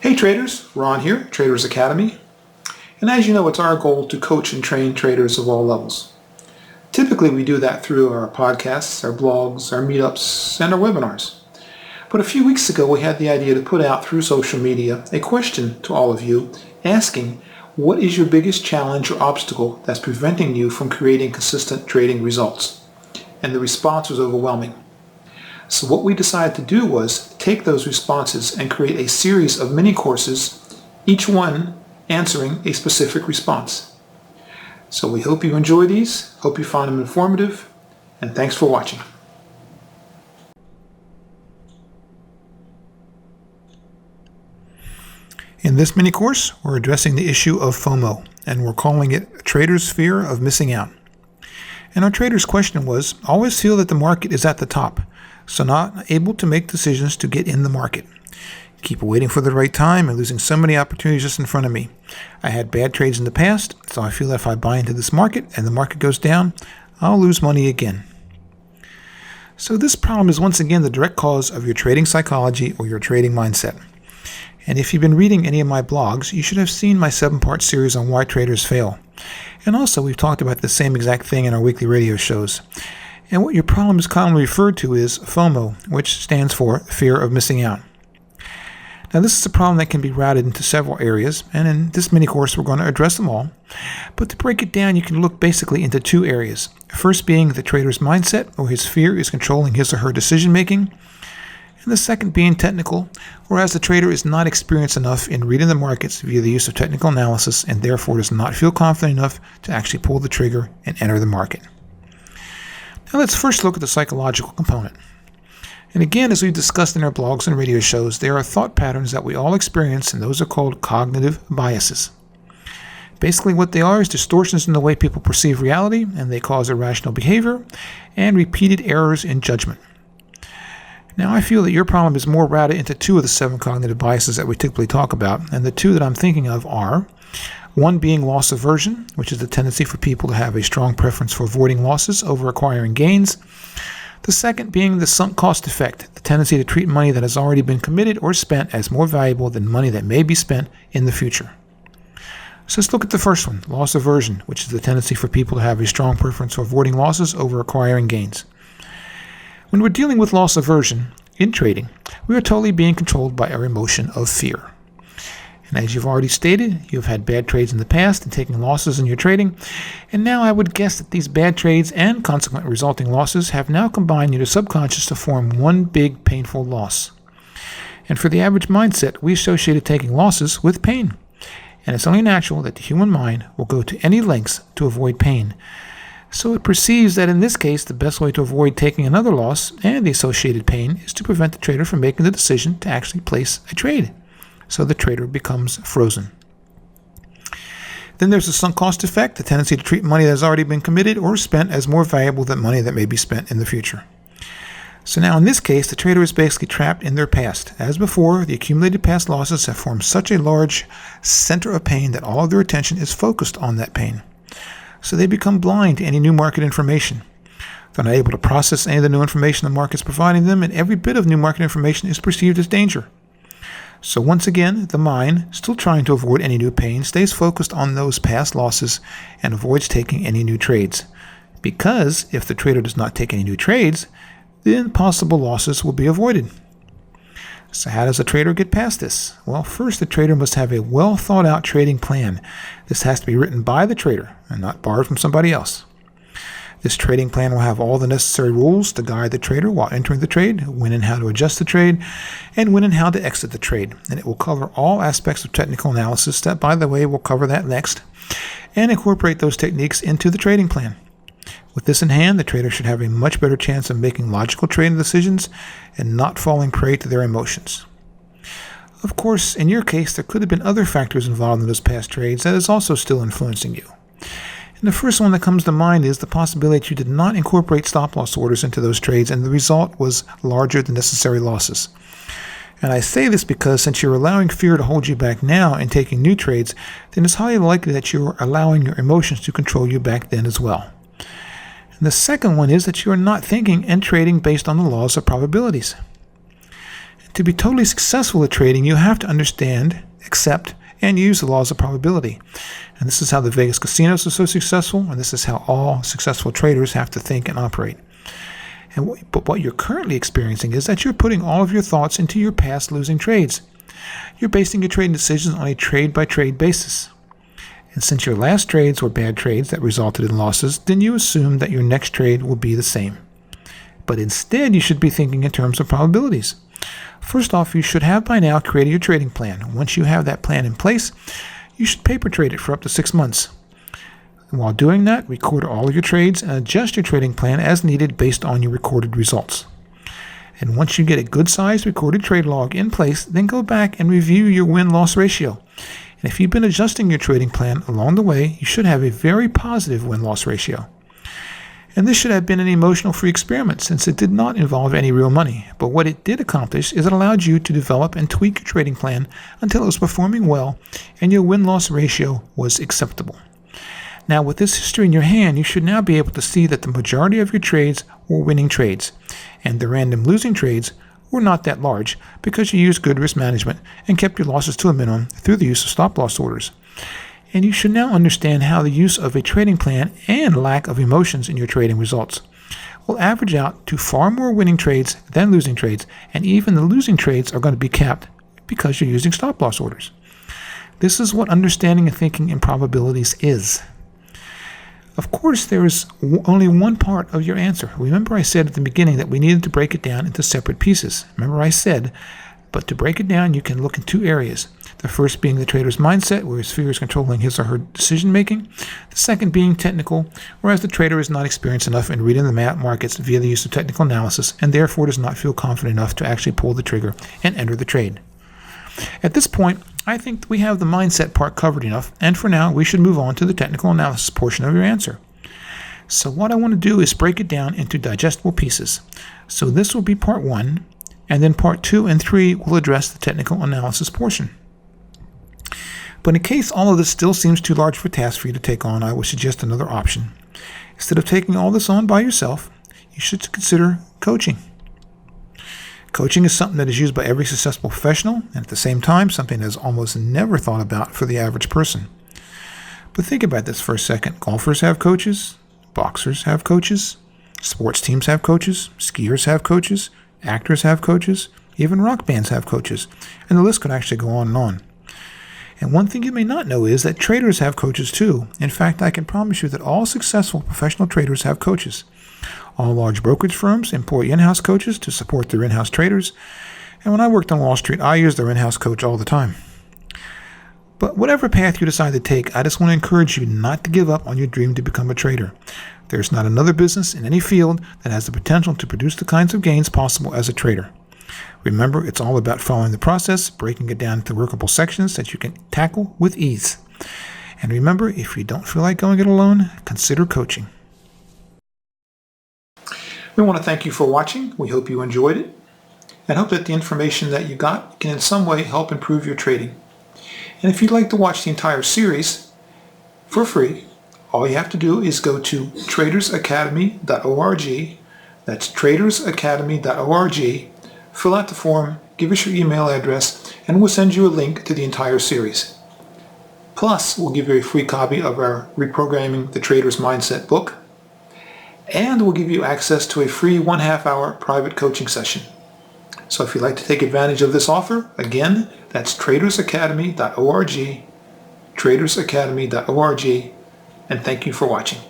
Hey traders, Ron here, Traders Academy. And as you know, it's our goal to coach and train traders of all levels. Typically we do that through our podcasts, our blogs, our meetups, and our webinars. But a few weeks ago we had the idea to put out through social media a question to all of you asking, what is your biggest challenge or obstacle that's preventing you from creating consistent trading results? And the response was overwhelming. So what we decided to do was take those responses and create a series of mini courses, each one answering a specific response. So we hope you enjoy these, hope you find them informative, and thanks for watching. In this mini course, we're addressing the issue of FOMO, and we're calling it a trader's fear of missing out. And our trader's question was, always feel that the market is at the top, so not able to make decisions to get in the market. Keep waiting for the right time and losing so many opportunities just in front of me. I had bad trades in the past, so I feel that if I buy into this market and the market goes down, I'll lose money again. So this problem is once again the direct cause of your trading psychology or your trading mindset. And if you've been reading any of my blogs, you should have seen my 7-part series on why traders fail. And also we've talked about the same exact thing in our weekly radio shows. And what your problem is commonly referred to is FOMO, which stands for fear of missing out. Now this is a problem that can be routed into several areas, and in this mini course we're going to address them all. But to break it down, you can look basically into 2 areas. First being the trader's mindset, or his fear is controlling his or her decision making. And the second being technical, whereas the trader is not experienced enough in reading the markets via the use of technical analysis and therefore does not feel confident enough to actually pull the trigger and enter the market. Now let's first look at the psychological component. And again, as we've discussed in our blogs and radio shows, there are thought patterns that we all experience, and those are called cognitive biases. Basically what they are is distortions in the way people perceive reality, and they cause irrational behavior and repeated errors in judgment. Now I feel that your problem is more routed into 2 of the 7 cognitive biases that we typically talk about, and the 2 that I'm thinking of are, one being loss aversion, which is the tendency for people to have a strong preference for avoiding losses over acquiring gains. The second being the sunk cost effect, the tendency to treat money that has already been committed or spent as more valuable than money that may be spent in the future. So let's look at the first one, loss aversion, which is the tendency for people to have a strong preference for avoiding losses over acquiring gains. When we're dealing with loss aversion in trading, we are totally being controlled by our emotion of fear. And as you've already stated, you've had bad trades in the past and taking losses in your trading. And now I would guess that these bad trades and consequent resulting losses have now combined in your subconscious to form one big painful loss. And for the average mindset, we associated taking losses with pain. And it's only natural that the human mind will go to any lengths to avoid pain. So it perceives that in this case, the best way to avoid taking another loss and the associated pain is to prevent the trader from making the decision to actually place a trade. So the trader becomes frozen. Then there's the sunk cost effect, the tendency to treat money that has already been committed or spent as more valuable than money that may be spent in the future. So now in this case, the trader is basically trapped in their past. As before, the accumulated past losses have formed such a large center of pain that all of their attention is focused on that pain. So they become blind to any new market information. They're not able to process any of the new information the market's providing them, and every bit of new market information is perceived as danger. So once again, the mind, still trying to avoid any new pain, stays focused on those past losses and avoids taking any new trades. Because if the trader does not take any new trades, then possible losses will be avoided. So how does a trader get past this? Well, first the trader must have a well thought out trading plan. This has to be written by the trader and not borrowed from somebody else. This trading plan will have all the necessary rules to guide the trader while entering the trade, when and how to adjust the trade, and when and how to exit the trade. And it will cover all aspects of technical analysis that, by the way, we'll cover that next, and incorporate those techniques into the trading plan. With this in hand, the trader should have a much better chance of making logical trading decisions and not falling prey to their emotions. Of course, in your case, there could have been other factors involved in those past trades that is also still influencing you. And the first one that comes to mind is the possibility that you did not incorporate stop-loss orders into those trades, and the result was larger than necessary losses. And I say this because since you're allowing fear to hold you back now in taking new trades, then it's highly likely that you're allowing your emotions to control you back then as well. And the second one is that you are not thinking and trading based on the laws of probabilities. To be totally successful at trading, you have to understand, accept, and use the laws of probability. And this is how the Vegas casinos are so successful, and this is how all successful traders have to think and operate. But what you're currently experiencing is that you're putting all of your thoughts into your past losing trades. You're basing your trading decisions on a trade-by-trade basis. And since your last trades were bad trades that resulted in losses, then you assume that your next trade will be the same. But instead, you should be thinking in terms of probabilities. First off, you should have by now created your trading plan. Once you have that plan in place, you should paper trade it for up to 6 months. And while doing that, record all of your trades and adjust your trading plan as needed based on your recorded results. And once you get a good-sized recorded trade log in place, then go back and review your win-loss ratio. And if you've been adjusting your trading plan along the way, you should have a very positive win-loss ratio. And this should have been an emotional-free experiment since it did not involve any real money. But what it did accomplish is it allowed you to develop and tweak your trading plan until it was performing well and your win-loss ratio was acceptable. Now, with this history in your hand, you should now be able to see that the majority of your trades were winning trades, and the random losing trades were not that large because you used good risk management and kept your losses to a minimum through the use of stop-loss orders. And you should now understand how the use of a trading plan and lack of emotions in your trading results will average out to far more winning trades than losing trades, and even the losing trades are going to be capped because you're using stop-loss orders. This is what understanding and thinking in probabilities is. Of course, there is only one part of your answer. Remember I said at the beginning that we needed to break it down into separate pieces. Remember I said, but to break it down, you can look in 2 areas. The first being the trader's mindset, where his fear is controlling his or her decision-making. The second being technical, whereas the trader is not experienced enough in reading the markets via the use of technical analysis, and therefore does not feel confident enough to actually pull the trigger and enter the trade. At this point, I think we have the mindset part covered enough, and for now, we should move on to the technical analysis portion of your answer. So what I want to do is break it down into digestible pieces. So this will be part 1, and then part 2 and 3 will address the technical analysis portion. But in case all of this still seems too large for a task for you to take on, I would suggest another option. Instead of taking all this on by yourself, you should consider coaching. Coaching is something that is used by every successful professional, and at the same time, something that is almost never thought about for the average person. But think about this for a second. Golfers have coaches, boxers have coaches, sports teams have coaches, skiers have coaches, actors have coaches, even rock bands have coaches, and the list could actually go on and on. And one thing you may not know is that traders have coaches too. In fact, I can promise you that all successful professional traders have coaches. All large brokerage firms employ in-house coaches to support their in-house traders. And when I worked on Wall Street, I used their in-house coach all the time. But whatever path you decide to take, I just want to encourage you not to give up on your dream to become a trader. There's not another business in any field that has the potential to produce the kinds of gains possible as a trader. Remember, it's all about following the process, breaking it down into workable sections that you can tackle with ease. And remember, if you don't feel like going it alone, consider coaching. We want to thank you for watching. We hope you enjoyed it, and hope that the information that you got can in some way help improve your trading. And if you'd like to watch the entire series for free, all you have to do is go to tradersacademy.org. That's tradersacademy.org. Fill out the form, give us your email address, and we'll send you a link to the entire series. Plus, we'll give you a free copy of our Reprogramming the Trader's Mindset book, and we'll give you access to a free 1/2 hour private coaching session. So if you'd like to take advantage of this offer, again, that's tradersacademy.org, tradersacademy.org, and thank you for watching.